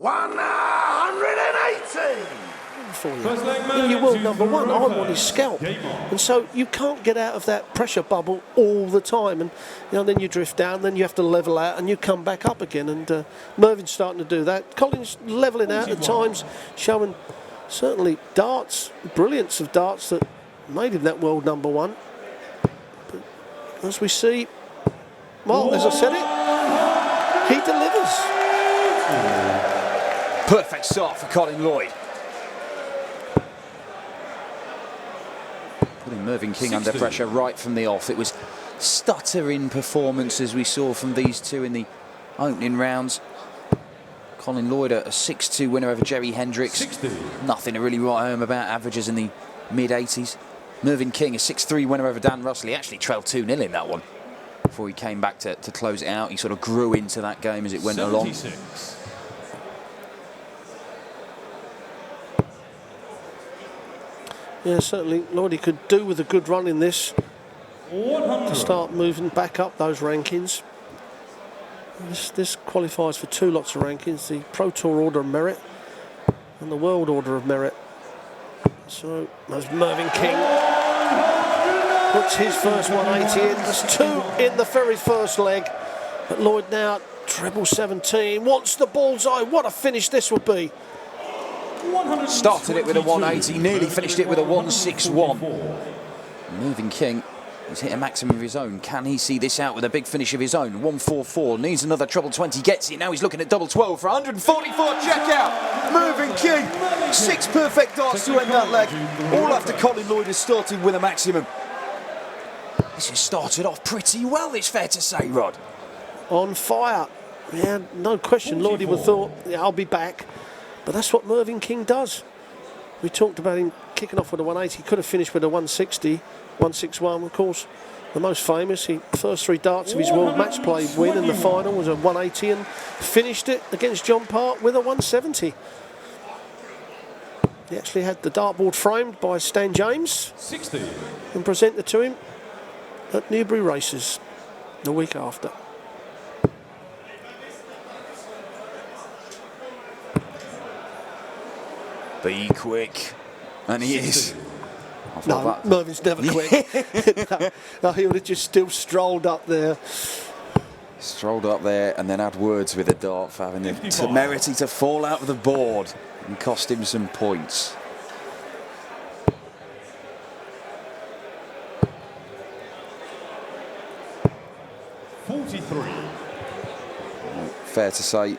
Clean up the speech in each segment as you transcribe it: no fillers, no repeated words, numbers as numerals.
180! For you. You're world number one. I want his scalp, and so you can't get out of that pressure bubble all the time, and then you drift down, then you have to level out, and you come back up again. And Mervyn's starting to do that. Colin's leveling out at times, showing certainly darts, brilliance of darts that made him that world number one. But as we see, well, as I said it, he delivers. Perfect start for Colin Lloyd. Putting Mervyn King under pressure right from the off. It was stuttering performances we saw from these two in the opening rounds. Colin Lloyd, a 6-2 winner over Jerry Hendricks. 60. Nothing to really write home about, averages in the mid-80s. Mervyn King, a 6-3 winner over Dan Russell. He actually trailed 2-0 in that one before he came back to close it out. He sort of grew into that game as it went 76. along. Yeah, certainly Lloyd could do with a good run in this 100. to start moving back up those rankings. This qualifies for two lots of rankings, the Pro Tour Order of Merit and the World Order of Merit. So as Mervyn King puts his first 180 in, there's two in the very first leg. But Lloyd now treble 17, wants the bullseye. What a finish this would be. Started it with a 180, nearly finished it with a 161. Mervyn King has hit a maximum of his own. Can he see this out with a big finish of his own? 144, needs another treble 20, gets it. Now he's looking at double 12 for 144 checkout. Mervyn King, 6 perfect darts to end that leg. All after Colin Lloyd has started with a maximum. This has started off pretty well, it's fair to say, Rod. On fire. Yeah, no question. Lloyd would have thought, yeah, I'll be back. But that's what Mervyn King does. We talked about him kicking off with a 180. He could have finished with a 160, 161, of course. The most famous, he first 3 darts of his World Match Play win in the final was a 180 and finished it against John Park with a 170. He actually had the dartboard framed by Stan James 60. and presented to him at Newbury Races the week after. Be quick. And he is. No, Mervyn's never quick. No, he would have just still strolled up there. Strolled up there and then had words with the dart for having the temerity to fall out of the board and cost him some points. Fair to say,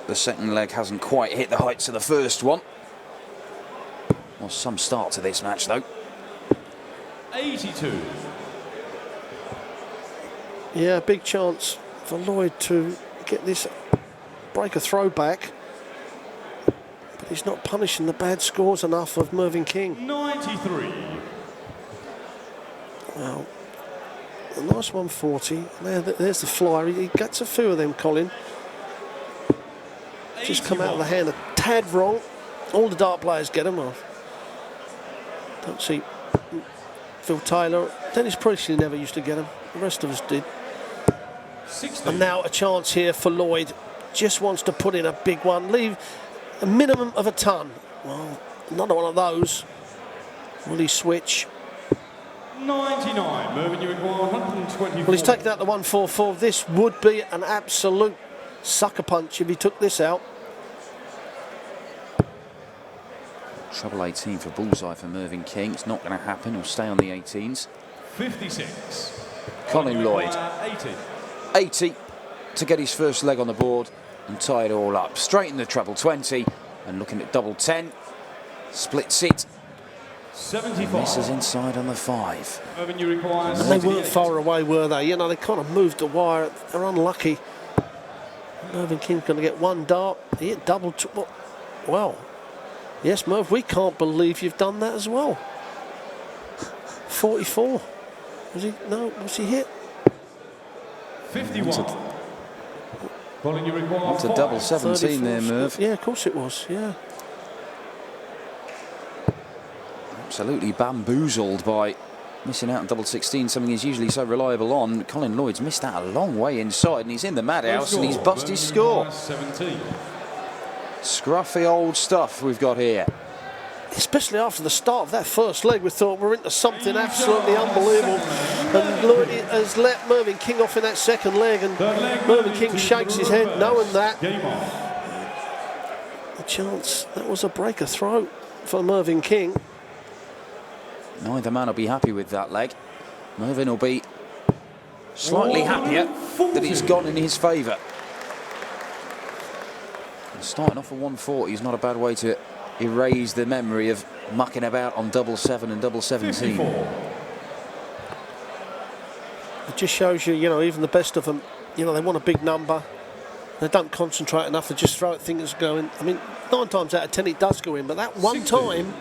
the second leg hasn't quite hit the heights of the first one. Well, some start to this match, though. 82. Yeah, big chance for Lloyd to get this, break a throwback. But he's not punishing the bad scores enough of Mervyn King. 93. Well, a nice 140. There's the flyer. He gets a few of them, Colin. Just come out of the hand a tad wrong. All the dart players get them off. Don't see Phil Taylor. Dennis Priestley never used to get them. The rest of us did. 60. And now a chance here for Lloyd. Just wants to put in a big one. Leave a minimum of a ton. Well, another one of those. Will he switch? 99. Mervyn, you require 124. Well, he's taken out the 144. This would be an absolute sucker punch if he took this out. Treble 18 for bullseye for Mervyn King. It's not going to happen. He'll stay on the 18s. 56. Colin Lloyd. 80. 80 to get his first leg on the board and tie it all up. Straight in the treble 20 and looking at double 10. Splits it. 75. Misses inside on the 5. Mervyn, you require And they 78. weren't far away, were they? You know, they kind of moved the wire. They're unlucky. Mervyn King's going to get one dart. He hit double. Well, yes, Merv, we can't believe you've done that as well. 44. Was he? No, was he hit? 51. Colin, you require It's a 5. double 17 there, 34. Merv. Yeah, of course it was, yeah. Absolutely bamboozled by missing out on double 16, something he's usually so reliable on. Colin Lloyd's missed that a long way inside, and he's in the madhouse, and he's bust his score. 17. Scruffy old stuff we've got here. Especially after the start of that first leg, we thought we're into something absolutely unbelievable. And Lloyd has let Mervyn King off in that second leg, and Mervyn King shakes his head knowing that. A chance, that was a breaker throw for Mervyn King. Neither man will be happy with that leg. Mervyn will be slightly happier that it's gone in his favour. Starting off at 140 is not a bad way to erase the memory of mucking about on double 7 and double 17. It just shows you, even the best of them, they want a big number. They don't concentrate enough. They just throw it, think it's going. I mean, 9 times out of 10 it does go in, but that one time,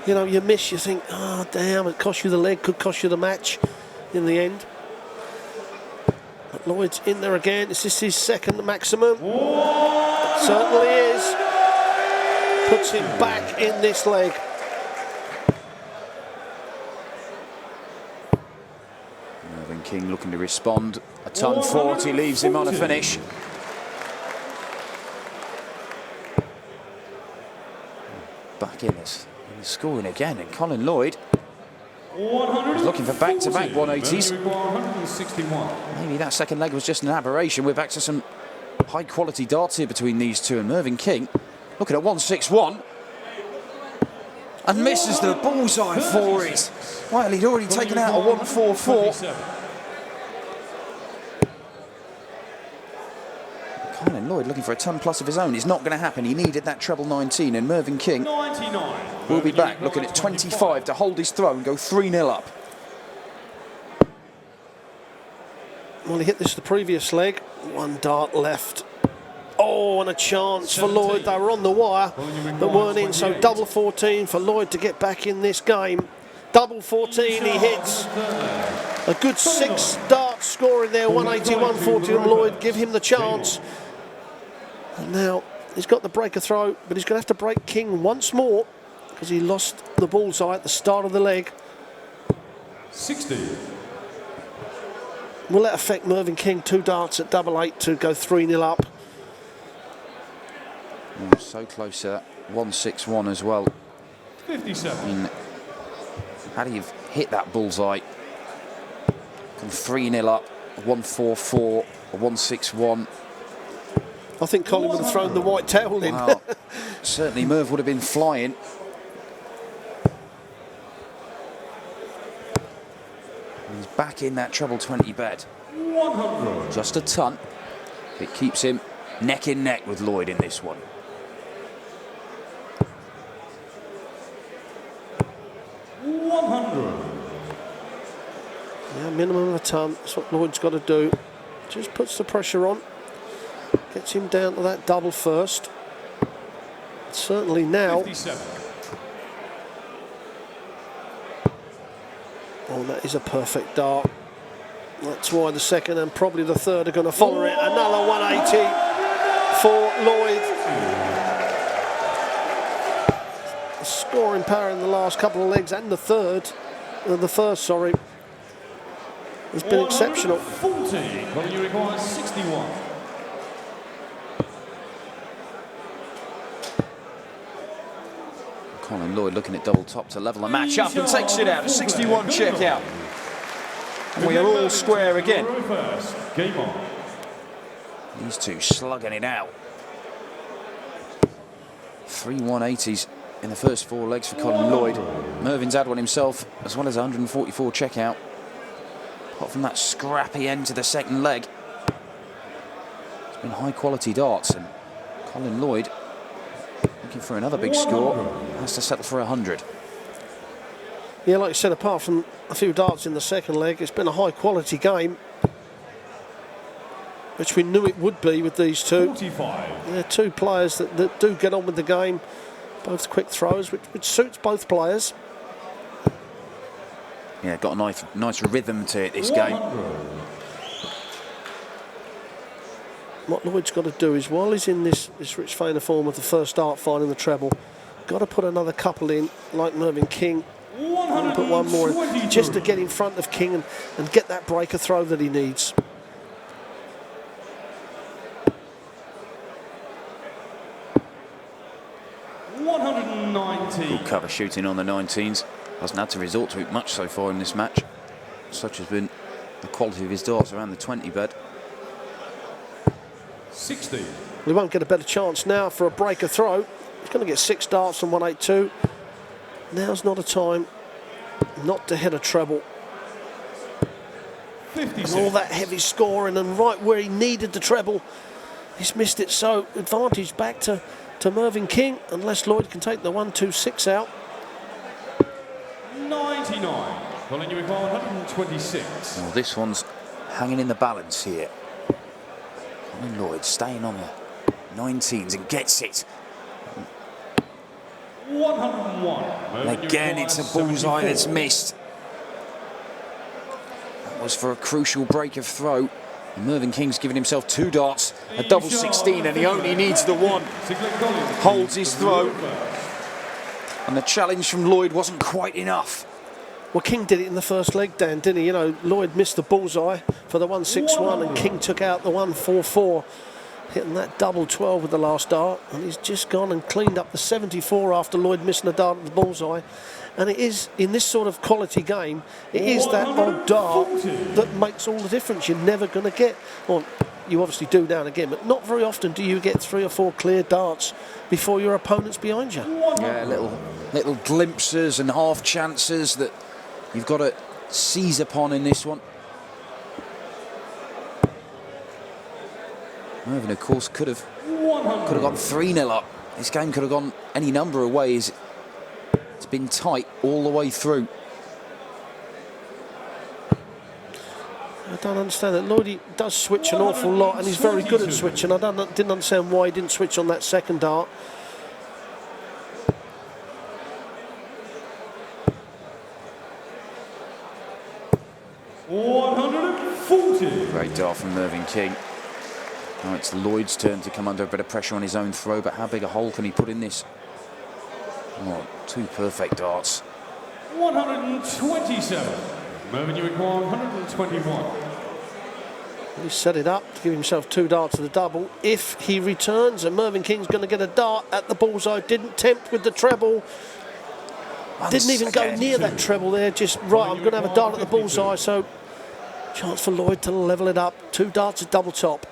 you miss, you think, oh damn, it cost you the leg, could cost you the match in the end. But Lloyd's in there again. Is this his second maximum? It certainly is. Puts him back in this leg. Mervyn King looking to respond. A ton 40 leaves him on a finish. Back in this. He's scoring again, and Colin Lloyd is looking for back-to-back 180s. Maybe that second leg was just an aberration. We're back to some high-quality darts here between these two, and Mervyn King looking at 161 and misses the bullseye for it. Well, he'd already taken out a 144. Colin Lloyd looking for a ton plus of his own. It's not going to happen. He needed that treble 19, and Mervyn King will be back looking at 25 to hold his throw and go 3-0 up. Well, he hit this the previous leg. One dart left. Oh, and a chance for Lloyd. They were on the wire, but weren't in. So double 14 for Lloyd to get back in this game. Double 14 he hits. A good 6 darts scoring there, 180, 140, and Lloyd give him the chance. And now he's got the breaker throw, but he's going to have to break King once more because he lost the bullseye at the start of the leg. 60. Will that affect Mervyn King? 2 darts at double 8 to go 3-0 up. Oh, so close to that 161 as well. 57. I mean, how do you hit that bullseye? Come 3-0 up, 144, 161. I think Colin would have thrown the white towel in. Well, certainly Merv would have been flying. He's back in that treble 20 bed. 100. Just a ton. It keeps him neck in neck with Lloyd in this one. 100. Yeah, minimum of a ton. That's what Lloyd's got to do. Just puts the pressure on. Gets him down to that double first. Certainly now. 57. Oh, that is a perfect dart. That's why the second and probably the third are going to follow it. Another 180 for Lloyd. The scoring power in the last couple of legs and the first, sorry, has been exceptional. 40. Well, you require 61. Colin Lloyd looking at double top to level the match up and takes it out. A 61 check out. And we are all square again. Game on. These two slugging it out. 3 180s in the first 4 legs for Colin Lloyd. Mervyn's had one himself, as well as 144 check out. Apart from that scrappy end to the second leg, it's been high quality darts, and Colin Lloyd, looking for another big score, has to settle for 100. Yeah, like you said, apart from a few darts in the second leg, it's been a high quality game, which we knew it would be with these two. 45. They're 2 players that do get on with the game, both quick throws, which suits both players. Yeah, got a nice rhythm to it, this game. What Lloyd's got to do is, while he's in this rich vein of form of the first dart finding the treble, got to put another couple in, like Mervyn King. Put one more in, just to get in front of King and get that breaker throw that he needs. 190. Good cover shooting on the 19s. Hasn't had to resort to it much so far in this match. Such has been the quality of his darts around the 20 bed. 60. We won't get a better chance now for a breaker throw. He's going to get 6 darts on 182. Now's not a time not to hit a treble. 56. And all that heavy scoring, and right where he needed the treble, he's missed it. So advantage back to Mervyn King, unless Lloyd can take the 126 out. 99. Colin, you require 126. Well, this one's hanging in the balance here. Colin Lloyd staying on the 19s and gets it. 101. And again, it's a bullseye that's missed. That was for a crucial break of throw. And Mervyn King's given himself 2 darts, a double 16, and he only needs the 1. Holds his throw. And the challenge from Lloyd wasn't quite enough. Well, King did it in the first leg, Dan, didn't he? You know, Lloyd missed the bullseye for the 161, and King took out the 144, hitting that double 12 with the last dart. And he's just gone and cleaned up the 74 after Lloyd missing a dart at the bullseye. And it is, in this sort of quality game, it is that odd dart that makes all the difference. You're never going to get, well, you obviously do now and again, but not very often do you get 3 or 4 clear darts before your opponent's behind you. Yeah, little glimpses and half chances that you've got to seize upon in this one. Mervyn, of course, could have gone 3-0 up. This game could have gone any number of ways. It's been tight all the way through. I don't understand that. Lloyd does switch an awful lot, and he's very good at switching. I didn't understand why he didn't switch on that second dart. Great dart from Mervyn King. Now it's Lloyd's turn to come under a bit of pressure on his own throw, but how big a hole can he put in this? Oh, 2 perfect darts. 127. Mervyn, you require 121. He set it up to give himself 2 darts at the double. If he returns, and Mervyn King's going to get a dart at the bullseye, didn't tempt with the treble. Didn't even go near that treble there, just right, I'm going to have a dart at the bullseye, so chance for Lloyd to level it up. 2 darts at double top.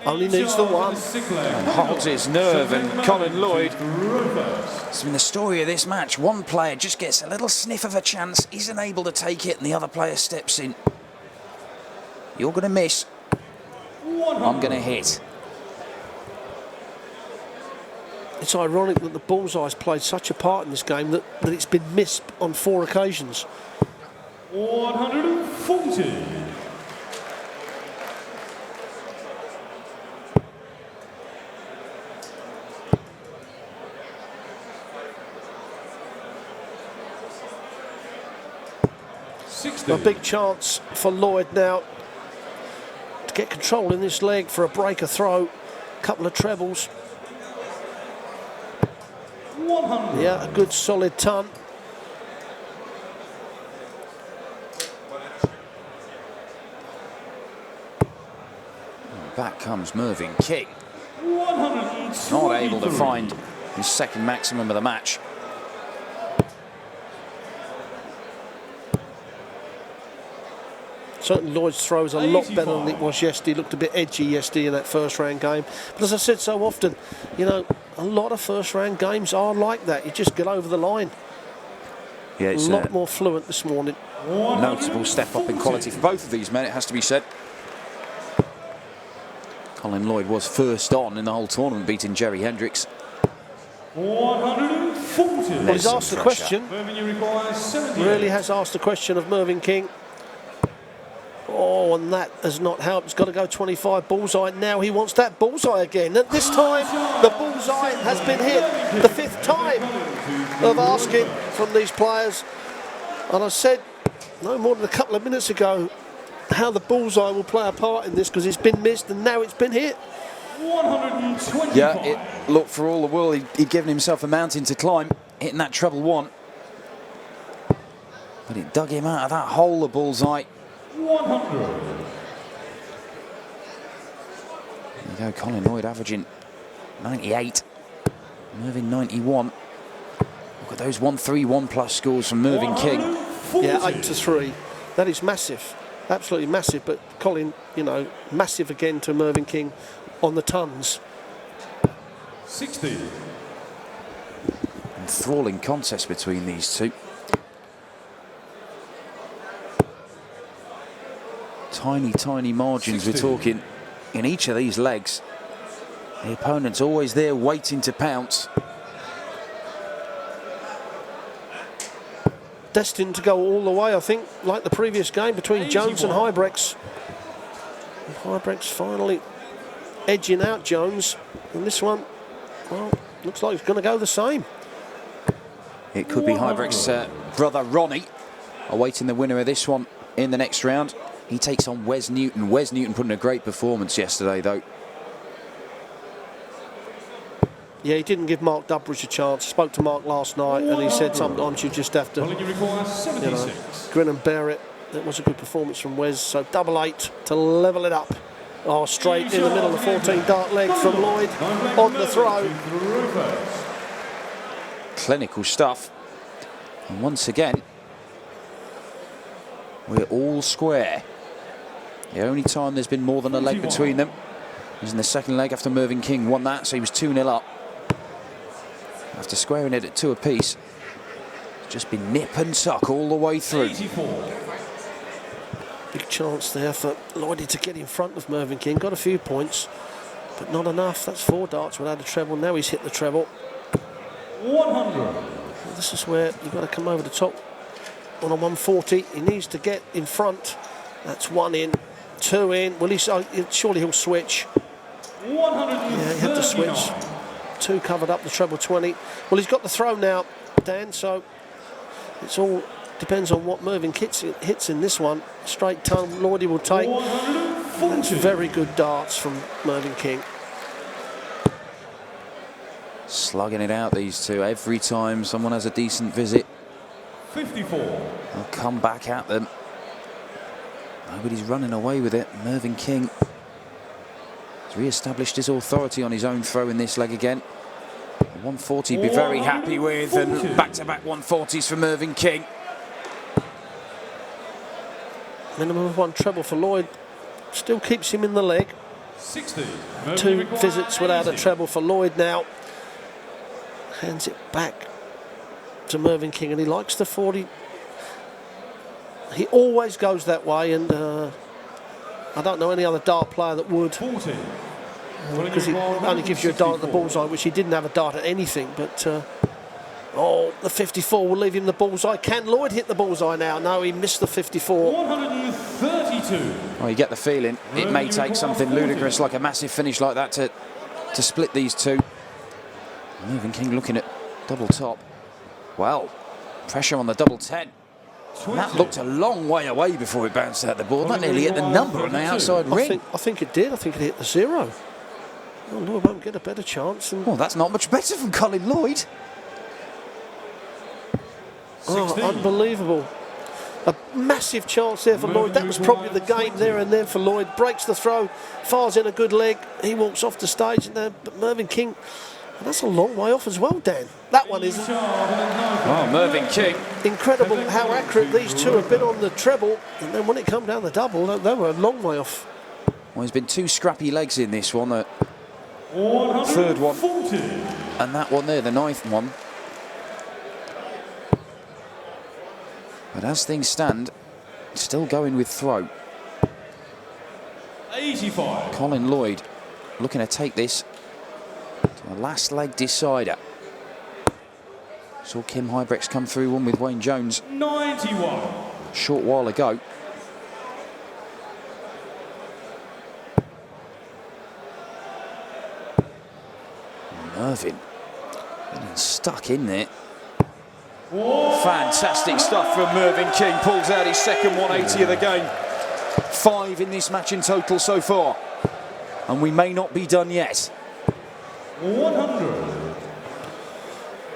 Only needs the 1. And holds his nerve, and Colin Lloyd. It's been the story of this match. One player just gets a little sniff of a chance, isn't able to take it, and the other player steps in. You're going to miss. I'm going to hit. It's ironic that the bullseye's played such a part in this game that it's been missed on 4 occasions. 140. A big chance for Lloyd now to get control in this leg for a breaker throw. Couple of trebles. 100. Yeah, a good solid ton. Back comes Mervyn King. Not able to find his second maximum of the match. Certainly Lloyd's throw is a lot better than it was yesterday. He looked a bit edgy yesterday in that first round game. But as I said so often, you know, a lot of first round games are like that. You just get over the line. Yeah, it's a lot more fluent this morning. Notable step up in quality for both of these men, it has to be said. Colin Lloyd was first on in the whole tournament, beating Jerry Hendricks. 140. Well, he's asked the question. Mervyn, you require 78. Really has asked the question of Mervyn King. Oh, and that has not helped. He's got to go 25 bullseye. Now he wants that bullseye again. And this time, the bullseye has been hit. The 5th time of asking from these players. And I said no more than a couple of minutes ago how the bullseye will play a part in this, because it's been missed and now it's been hit. 125. Yeah, it looked for all the world he'd given himself a mountain to climb, hitting that treble 1. But it dug him out of that hole, the bullseye. 100. There you go, Colin Lloyd averaging 98. Mervyn 91. Look at those 1-3-1 plus scores from Mervyn King. Yeah, 8-3. That is massive. Absolutely massive. But Colin, you know, massive again to Mervyn King on the tons. 60. Enthralling contest between these two. Tiny, tiny margins 60. we're talking in each of these legs. The opponent's always there waiting to pounce. Destined to go all the way, I think, like the previous game between Jones and Hybrex. And Hybrex finally edging out Jones. And this one, well, looks like it's going to go the same. It could be Hybrex's brother Ronnie awaiting the winner of this one in the next round. He takes on Wes Newton. Wes Newton put in a great performance yesterday, though. Yeah, he didn't give Mark Durbridge a chance. Spoke to Mark last night and he said sometimes you just have to, you know, grin and bear it. It was a good performance from Wes. So 8-8 to level it up. Oh, straight in the middle of the 14 dart leg from Lloyd on the throw. Clinical stuff. And once again, we're all square. The only time there's been more than a leg between them was in the second leg after Mervyn King won that, so he was 2-0 up. After squaring it at 2 apiece, it's just been nip and tuck all the way through. 84. Big chance there for Lloyd to get in front of Mervyn King. Got a few points, but not enough. That's 4 darts without a treble. Now he's hit the treble. 100. This is where you've got to come over the top on a 140. He needs to get in front. That's 1 in, 2 in. Well, surely he'll switch. 139. Yeah, he had to switch. 2 covered up the treble 20. Well, he's got the throw now, Dan, so it's all depends on what Mervyn hits in this one. Straight tongue, Lloydie will take. That's very good darts from Mervyn King. Slugging it out, these two. Every time someone has a decent visit, 54. they'll come back at them. Nobody's running away with it. Mervyn King has re-established his authority on his own throw in this leg again. 140 he'd be very happy with, and back-to-back 140s for Mervyn King. Minimum of 1 treble for Lloyd. Still keeps him in the leg. 60. 2 visits without a treble for Lloyd now. Hands it back to Mervyn King, and he likes the 40. He always goes that way, and I don't know any other dart player that would. 40. Because he only gives you a dart at the bullseye, which he didn't have a dart at anything. But oh, the 54 will leave him the bullseye. Can Lloyd hit the bullseye now? No, he missed the 54. 132. Well, you get the feeling it may take something ludicrous like a massive finish like that to split these two. Mervyn King looking at double top. Well, pressure on the double 10. That looked a long way away before it bounced out the board. That nearly hit the number on the outside ring. I think it did. I think it hit the 0. Oh, Lloyd won't get a better chance. Well, that's not much better from Colin Lloyd. Oh, unbelievable. A massive chance there for Lloyd. That was probably the game there and then for Lloyd. Breaks the throw, fires in a good leg. He walks off the stage, and but Mervyn King, that's a long way off as well, Dan. That one isn't. Oh, Mervyn King. Incredible how accurate these two have been on the treble, and then when it come down the double, they were a long way off. Well, there's been 2 scrappy legs in this one. The third one, and that one there, the 9th one. But as things stand, still going with throw. 85. Colin Lloyd looking to take this to a last leg decider. Saw Kim Hybrex come through one with Wayne Jones 91. a short while ago. Mervyn getting stuck in there. Fantastic stuff from Mervyn King. Pulls out his second 180 of the game. 5 in this match in total so far. And we may not be done yet. 100.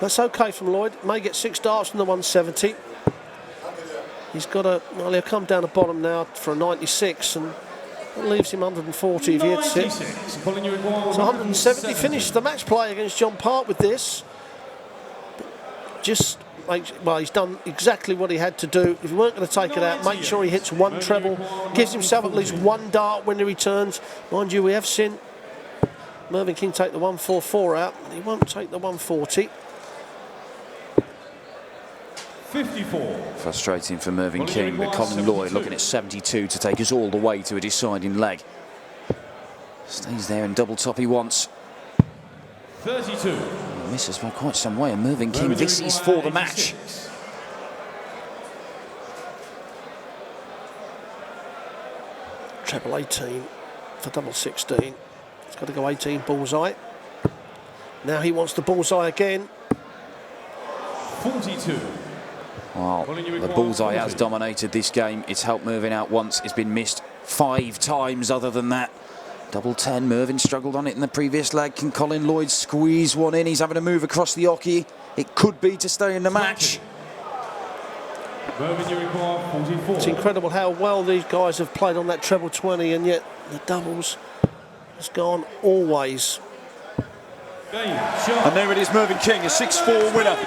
That's okay from Lloyd. May get 6 darts from the 170. He's got a, well, he'll come down the bottom now for a 96, and That leaves him 140 if he hits it. 96. Colin, you require So 170 finished the match play against John Park with this. Just well, he's done exactly what he had to do. If he weren't going to take it out, make sure he hits one treble, gives himself at least one dart when he returns. Mind you, we have seen Mervyn King take the 144 out. He won't take the 140. 54. Frustrating for Mervyn King, but Colin Lloyd looking at 72 to take us all the way to a deciding leg. Stays there in double top he wants. 32. Misses by quite some way, and Mervyn King, this is for the match. Treble 18 for double 16. He's got to go 18 bullseye. Now he wants the bullseye again. 42. Well, the bullseye has dominated this game. It's helped Mervyn out once. It's been missed 5 times other than that. Double 10, Mervyn struggled on it in the previous leg. Can Colin Lloyd squeeze one in? He's having to move across the hockey. It could be to stay in the match. Mervyn, you require 44. It's incredible how well these guys have played on that treble 20, and yet the doubles has gone always. Game, shot. And there it is, Mervyn King, a 6-4 winner.